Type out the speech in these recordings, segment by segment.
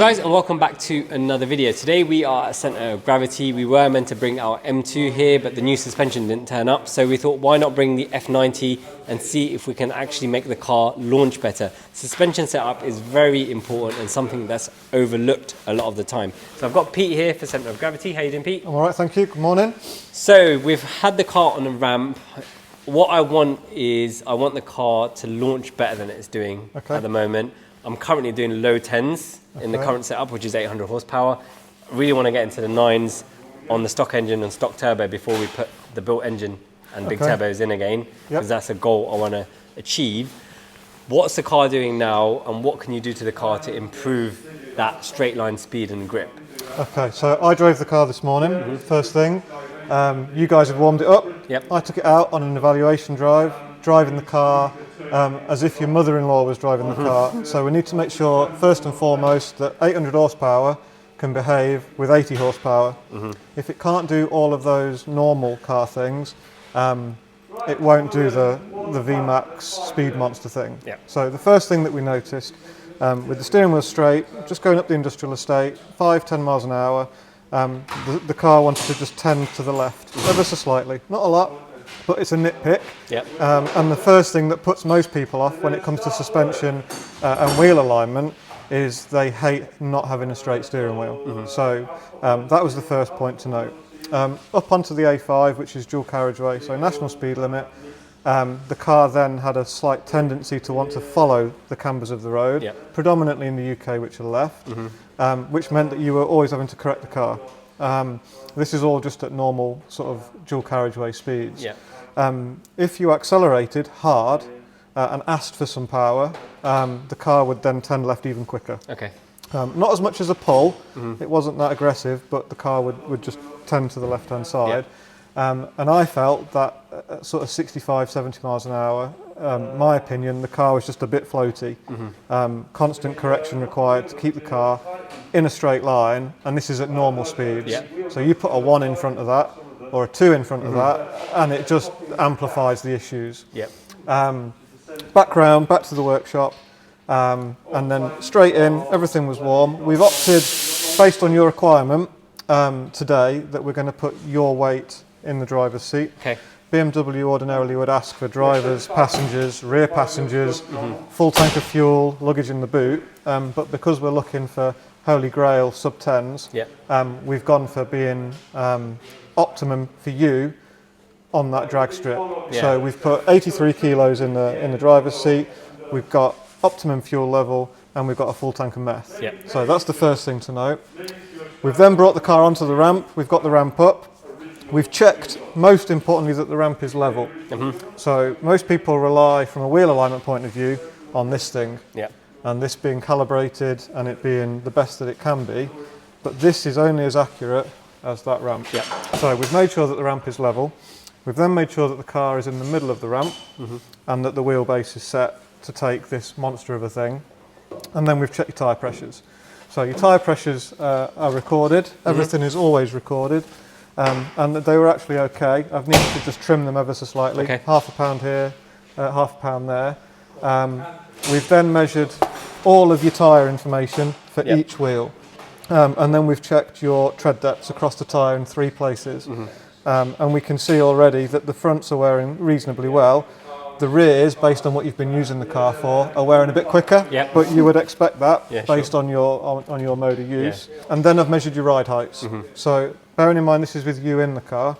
guys, and welcome back to another video. Today we are at Centre of Gravity. We were meant to bring our M2 here, but the new suspension didn't turn up, so we thought why not bring the F90 and see if we can actually make the car launch better. Suspension setup is very important and something that's overlooked a lot of the time. So I've got Pete here for Centre of Gravity. How you doing, Pete? I'm alright, thank you. Good morning. So we've had the car on a ramp. What I want is I want the car to launch better than it's doing at the moment. I'm currently doing low 10s in the current setup, which is 800 horsepower. I really want to get into the 9s on the stock engine and stock turbo before we put the built engine and big turbos in again, because that's a goal I want to achieve. What's the car doing now, and what can you do to the car to improve that straight line speed and grip? Okay, so I drove the car this morning, first thing. You guys have warmed it up. I took it out on an evaluation drive, driving the car as if your mother-in-law was driving the car. So we need to make sure, first and foremost, that 800 horsepower can behave with 80 horsepower. If it can't do all of those normal car things, it won't do the VMAX speed monster thing. So the first thing that we noticed, with the steering wheel straight, just going up the industrial estate, 5-10 miles an hour, the car wanted to just tend to the left, ever so slightly, not a lot, but it's a nitpick. And the first thing that puts most people off when it comes to suspension and wheel alignment is they hate not having a straight steering wheel. So that was the first point to note. Up onto the A5, which is dual carriageway, so national speed limit, the car then had a slight tendency to want to follow the cambers of the road, predominantly in the UK, which are left, which meant that you were always having to correct the car. This is all just at normal sort of dual carriageway speeds. If you accelerated hard and asked for some power, the car would then tend left even quicker. Not as much as a pull, it wasn't that aggressive, but the car would just tend to the left-hand side. And I felt that at sort of 65, 70 miles an hour, my opinion, the car was just a bit floaty. Constant correction required to keep the car in a straight line, and this is at normal speeds. So you put a 1 in front of that, or a 2 in front of that, and it just amplifies the issues. Back round, back to the workshop, and then straight in, everything was warm. We've opted, based on your requirement today, that we're going to put your weight in the driver's seat. BMW ordinarily would ask for drivers, passengers, rear passengers, full tank of fuel, luggage in the boot, but because we're looking for holy grail sub-10s, we've gone for being optimum for you on that drag strip. So we've put 83 kilos in the driver's seat, we've got optimum fuel level, and we've got a full tank of meth. So that's the first thing to note. We've then brought the car onto the ramp, we've got the ramp up. We've checked, most importantly, that the ramp is level. So most people rely, from a wheel alignment point of view, on this thing. And this being calibrated and it being the best that it can be. But this is only as accurate as that ramp. So we've made sure that the ramp is level. We've then made sure that the car is in the middle of the ramp and that the wheelbase is set to take this monster of a thing. And then we've checked your tyre pressures. So your tyre pressures are recorded. Everything is always recorded. And they were actually okay. I've needed to just trim them ever so slightly. Half a pound here, half a pound there. We've then measured all of your tyre information for each wheel. And then we've checked your tread depths across the tyre in 3 places. And we can see already that the fronts are wearing reasonably well. The rears, based on what you've been using the car for, are wearing a bit quicker, but you would expect that based on your mode of use. And then I've measured your ride heights. So bearing in mind this is with you in the car,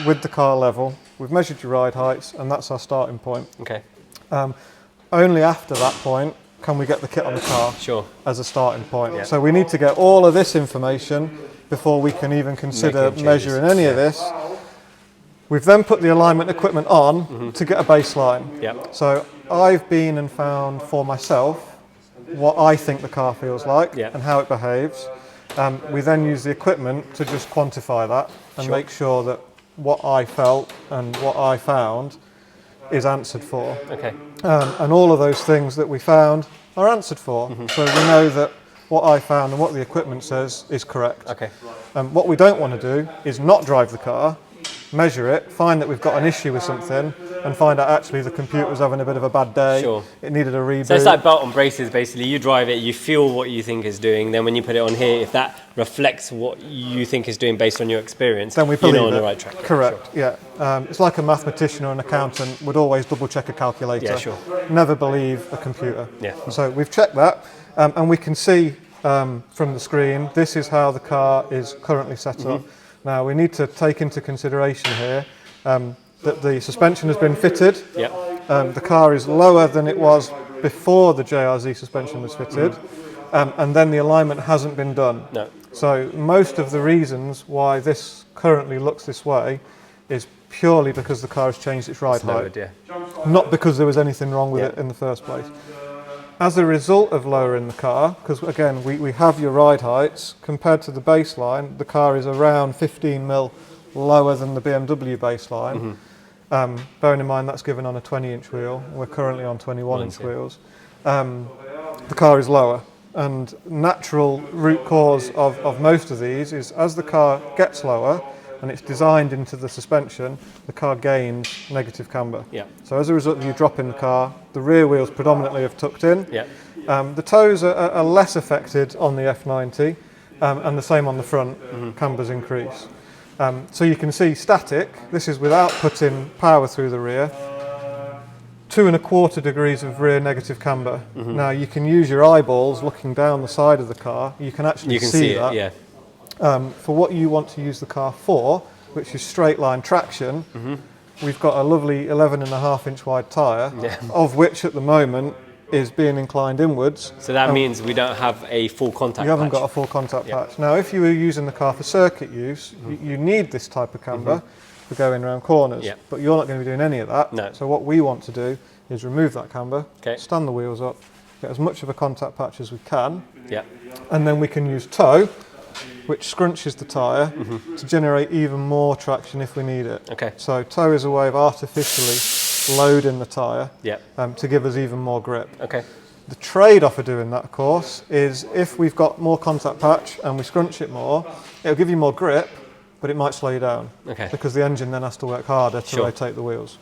with the car level, we've measured your ride heights, and that's our starting point. Only after that point can we get the kit on the car as a starting point. So we need to get all of this information before we can even consider measuring any of this. We've then put the alignment equipment on to get a baseline. So I've been and found for myself what I think the car feels like and how it behaves. We then use the equipment to just quantify that and make sure that what I felt and what I found is answered for. And all of those things that we found are answered for. So we know that what I found and what the equipment says is correct. What we don't want to do is not drive the car, measure it, find that we've got an issue with something, and find out actually the computer was having a bit of a bad day. Sure. It needed a reboot. So it's like belt on braces, basically. You drive it, you feel what you think it's doing. Then when you put it on here, if that reflects what you think it's doing based on your experience, then we believe you're on the right track. Correct. Yeah. It's like a mathematician or an accountant would always double check a calculator. Yeah, sure. Never believe a computer. Yeah. So we've checked that, and we can see from the screen this is how the car is currently set up. Now we need to take into consideration here that the suspension has been fitted. Yep. The car is lower than it was before the JRZ suspension was fitted, and then the alignment hasn't been done. No. So most of the reasons why this currently looks this way is purely because the car has changed its ride height, not because there was anything wrong with it in the first place. As a result of lowering the car, because again we have your ride heights, compared to the baseline, the car is around 15 mil lower than the BMW baseline. Bearing in mind that's given on a 20-inch wheel, we're currently on 21-inch wheels. The car is lower, and natural root cause of most of these is as the car gets lower and it's designed into the suspension, the car gains negative camber. So as a result of you dropping the car, the rear wheels predominantly have tucked in. The toes are less affected on the F90, and the same on the front, cambers increase. So you can see static, this is without putting power through the rear, 2¼ degrees of rear negative camber. Now you can use your eyeballs looking down the side of the car, you can actually see that. Yeah. For what you want to use the car for, which is straight line traction, we've got a lovely 11.5-inch wide tyre, of which at the moment is being inclined inwards. So that means we don't have a full contact patch. You haven't got a full contact patch. Now if you were using the car for circuit use, you need this type of camber for going around corners, but you're not going to be doing any of that. No. So what we want to do is remove that camber, stand the wheels up, get as much of a contact patch as we can, and then we can use toe, which scrunches the tyre to generate even more traction if we need it. So toe is a way of artificially loading the tyre to give us even more grip. The trade-off of doing that, of course, is if we've got more contact patch and we scrunch it more, it'll give you more grip, but it might slow you down because the engine then has to work harder to rotate the wheels.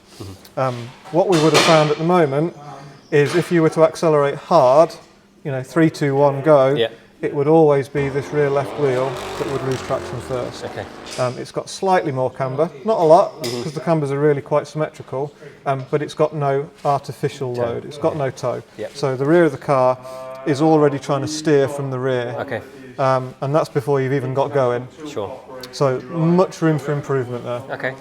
What we would have found at the moment is if you were to accelerate hard, 3, 2, 1, go, it would always be this rear left wheel that would lose traction first. It's got slightly more camber, not a lot, because the cambers are really quite symmetrical, but it's got no artificial load, it's got no toe. So the rear of the car is already trying to steer from the rear, and that's before you've even got going. So much room for improvement there.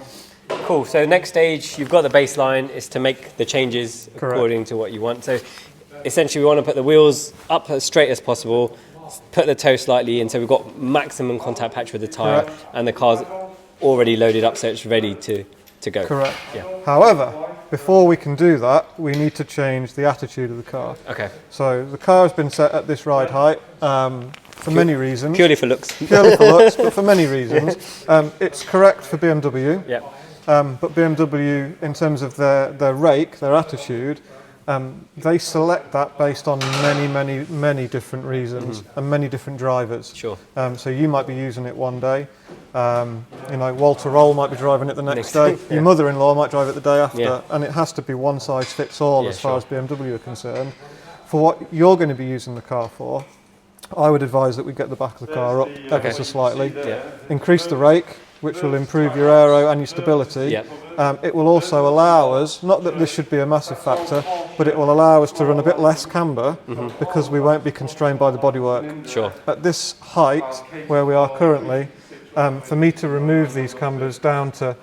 Cool, so next stage, you've got the baseline, is to make the changes according to what you want. So essentially we want to put the wheels up as straight as possible, put the toe slightly in so we've got maximum contact patch with the tyre, and the car's already loaded up so it's ready to go. However, before we can do that, we need to change the attitude of the car. So the car has been set at this ride height for many reasons. Purely for looks. But for many reasons. It's correct for BMW, but BMW, in terms of their rake, their attitude, they select that based on many different reasons and many different drivers. So you might be using it one day, Walter Roll might be driving it the next day, your mother-in-law might drive it the day after, and it has to be one size fits all as far as BMW are concerned. For what you're going to be using the car for, I would advise that we get the back of the car up ever so slightly, increase the rake, which will improve your aero and your stability. It will also allow us, not that this should be a massive factor, but it will allow us to run a bit less camber because we won't be constrained by the bodywork. At this height, where we are currently, for me to remove these cambers down to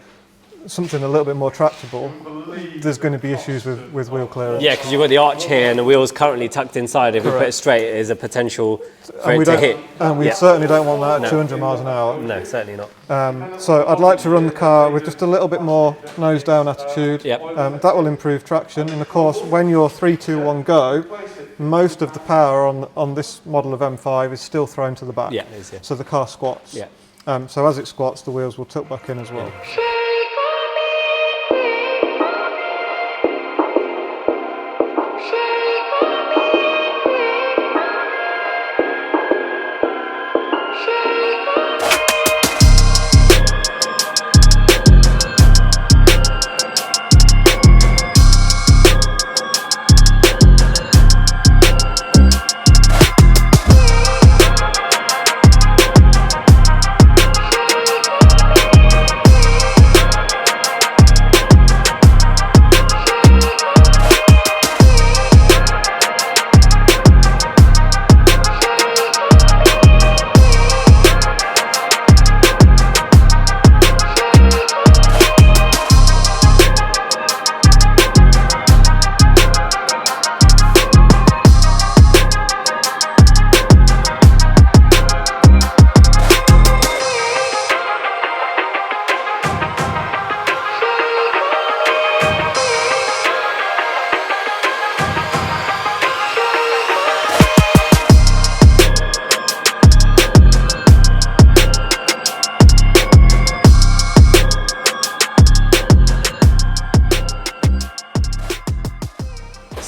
something a little bit more tractable, there's going to be issues with wheel clearance. Yeah, because you've got the arch here and the wheel's currently tucked inside. If we put it straight, there's a potential for it to hit. And we certainly don't want that at 200 miles an hour. No, certainly not. So I'd like to run the car with just a little bit more nose down attitude. That will improve traction. And of course, when you're 3, 2, 1, go, most of the power on this model of M5 is still thrown to the back. So the car squats. So as it squats, the wheels will tilt back in as well.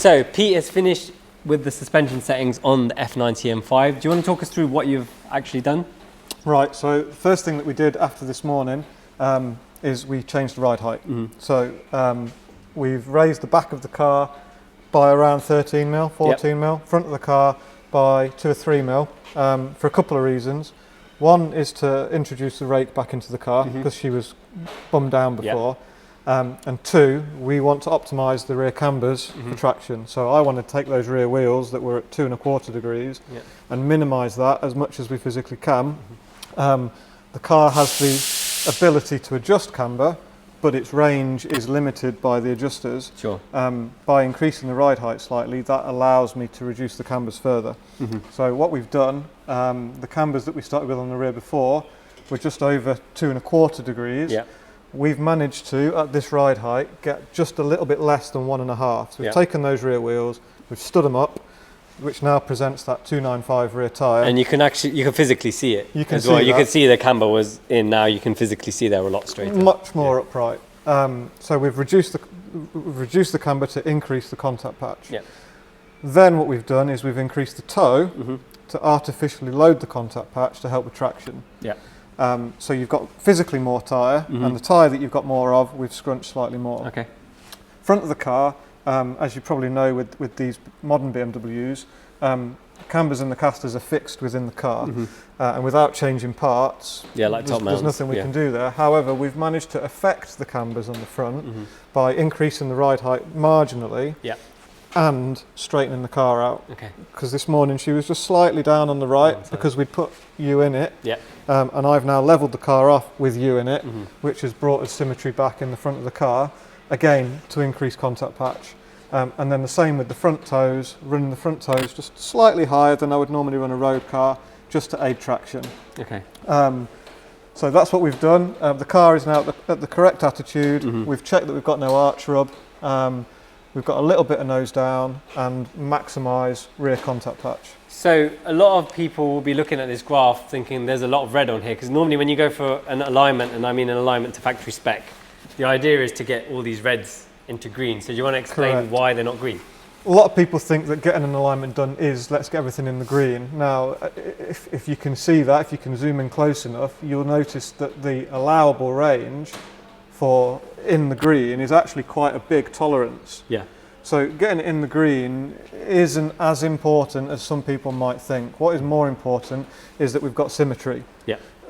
So Pete has finished with the suspension settings on the F90 M5. Do you want to talk us through what you've actually done? Right, so the first thing that we did after this morning is we changed the ride height. So we've raised the back of the car by around 13 mil, 14 mil, front of the car by 2 or 3 mil for a couple of reasons. One is to introduce the rake back into the car because she was bummed down before. And two, we want to optimise the rear cambers for traction. So I want to take those rear wheels that were at 2¼ degrees and minimise that as much as we physically can. The car has the ability to adjust camber, but its range is limited by the adjusters. Sure. By increasing the ride height slightly, that allows me to reduce the cambers further. So what we've done, the cambers that we started with on the rear before were just over 2¼ degrees. We've managed to, at this ride height, get just a little bit less than 1.5. So we've taken those rear wheels, we've stood them up, which now presents that 295 rear tyre. And you can physically see it. You can as well. see You that. can see the camber was in now. You can physically see they're a lot straighter. Much more upright. So we've reduced the camber to increase the contact patch. Then what we've done is we've increased the toe to artificially load the contact patch to help with traction. So you've got physically more tyre, and the tyre that you've got more of, we've scrunched slightly more. Front of the car, as you probably know with these modern BMWs, cambers and the casters are fixed within the car, and without changing parts, there's nothing we can do there. However, we've managed to affect the cambers on the front by increasing the ride height marginally and straightening the car out. Because this morning she was just slightly down on the right because we'd put you in it, and I've now levelled the car off with you in it, which has brought us symmetry back in the front of the car, again to increase contact patch. And then the same with the front toes, running the front toes just slightly higher than I would normally run a road car, just to aid traction. So that's what we've done. The car is now at the correct attitude. We've checked that we've got no arch rub. We've got a little bit of nose down and maximise rear contact patch. So a lot of people will be looking at this graph thinking there's a lot of red on here, because normally when you go for an alignment, and I mean an alignment to factory spec, the idea is to get all these reds into green. So do you want to explain why they're not green? A lot of people think that getting an alignment done is let's get everything in the green. Now, if you can see that, if you can zoom in close enough, you'll notice that the allowable range for in the green is actually quite a big tolerance. So getting it in the green isn't as important as some people might think. What is more important is that we've got symmetry.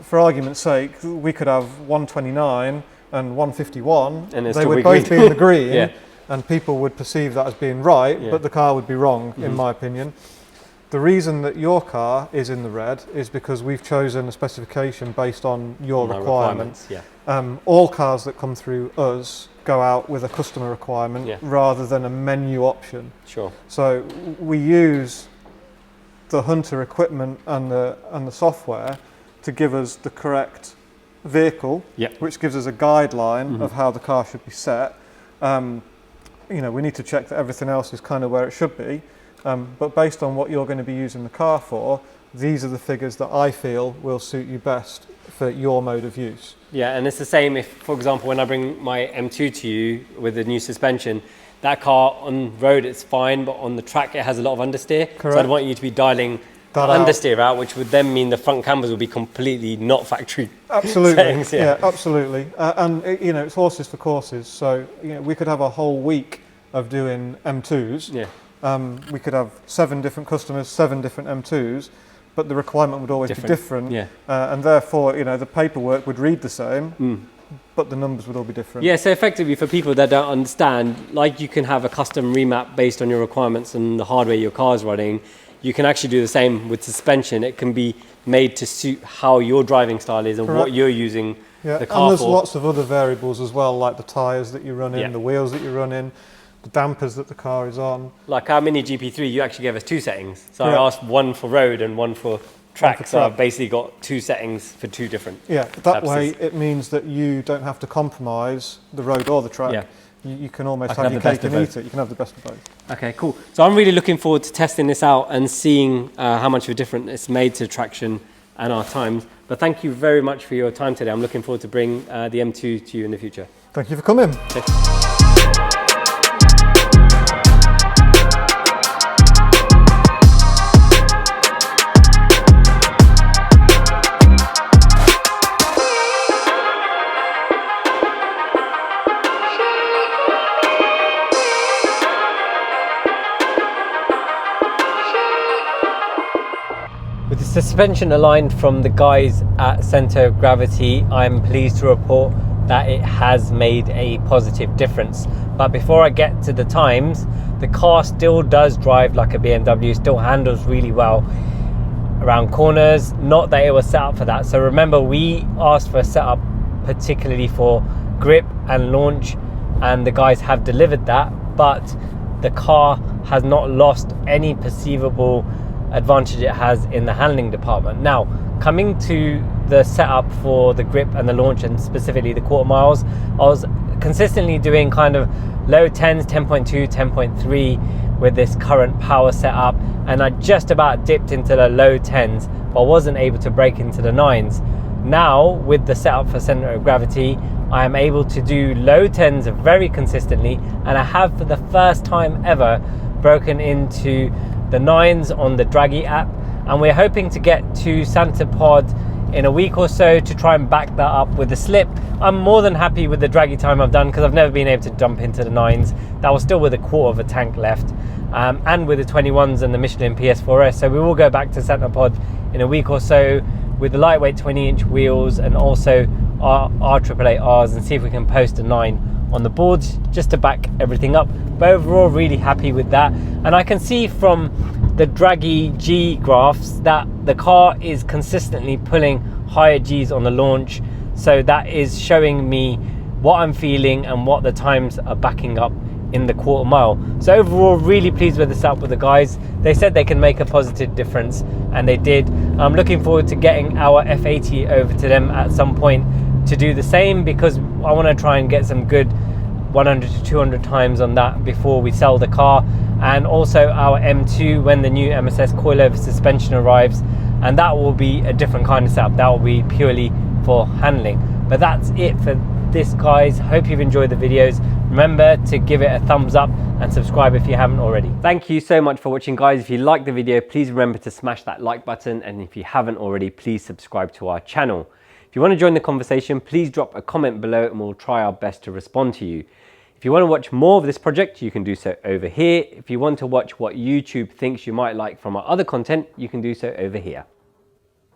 For argument's sake, we could have 129 and 151, and they would both be in the green, and people would perceive that as being right, but the car would be wrong, in my opinion. The reason that your car is in the red is because we've chosen a specification based on your requirements. All cars that come through us go out with a customer requirement rather than a menu option. So we use the Hunter equipment and the software to give us the correct vehicle, which gives us a guideline of how the car should be set. You know, we need to check that everything else is kind of where it should be. But based on what you're going to be using the car for, these are the figures that I feel will suit you best for your mode of use. And it's the same if, for example, when I bring my M2 to you with the new suspension, that car on road it's fine, but on the track it has a lot of understeer. So I'd want you to be dialing that understeer out, which would then mean the front cambers will be completely not factory settings. Absolutely. And you know, it's horses for courses. So you know, we could have a whole week of doing M2s. We could have 7 different customers, 7 different M2s, but the requirement would always be different. And therefore, you know, the paperwork would read the same, but the numbers would all be different. So effectively for people that don't understand, like you can have a custom remap based on your requirements and the hardware your car is running, you can actually do the same with suspension. It can be made to suit how your driving style is and what you're using the car for. And there's lots of other variables as well, like the tyres that you run in, the wheels that you run in, the dampers that the car is on. Like our Mini GP3, you actually gave us 2 settings. So I asked one for road and one for track. So I've basically got 2 settings for 2 different that way it means that you don't have to compromise the road or the track. You can almost have your cake and eat it. You can have the best of both. Okay, cool. So I'm really looking forward to testing this out and seeing how much of a difference it's made to traction and our times. But thank you very much for your time today. I'm looking forward to bring the M2 to you in the future. Thank you for coming. Okay. suspension aligned from the guys at Centre of Gravity. I'm pleased to report that it has made a positive difference. But before I get to the times, the car still does drive like a BMW, still handles really well around corners. Not that it was set up for that. So remember, we asked for a setup particularly for grip and launch, and the guys have delivered that, but the car has not lost any perceivable advantage it has in the handling department. Now, coming to the setup for the grip and the launch, and specifically the quarter miles, I was consistently doing kind of low 10s, 10.2, 10.3 with this current power setup, and I just about dipped into the low 10s, but I wasn't able to break into the 9s. Now, with the setup for Centre of Gravity, I am able to do low 10s very consistently, and I have for the first time ever broken into the 9s on the Draggy app, and we're hoping to get to Santa Pod in a week or so to try and back that up with the slip. I'm more than happy with the Draggy time I've done, because I've never been able to jump into the 9s. That was still with a quarter of a tank left, and with the 21s and the Michelin PS4S. So we will go back to Santa Pod in a week or so with the lightweight 20-inch wheels and also our R888Rs, and see if we can post a 9 on the boards just to back everything up. But overall, really happy with that. And I can see from the Draggy G graphs that the car is consistently pulling higher Gs on the launch, so that is showing me what I'm feeling and what the times are backing up in the quarter mile. So overall, really pleased with the setup with the guys. They said they can make a positive difference, and they did. I'm looking forward to getting our F80 over to them at some point to do the same, because I want to try and get some good 100 to 200 times on that before we sell the car. And also our M2 when the new MSS coilover suspension arrives, and that will be a different kind of setup. That will be purely for handling. But that's it for this, guys. Hope you've enjoyed the videos. Remember to give it a thumbs up and subscribe if you haven't already. Thank you so much for watching, guys. If you liked the video, please remember to smash that like button, and if you haven't already, please subscribe to our channel. If you want to join the conversation, please drop a comment below and we'll try our best to respond to you. If you want to watch more of this project, you can do so over here. If you want to watch what YouTube thinks you might like from our other content, you can do so over here.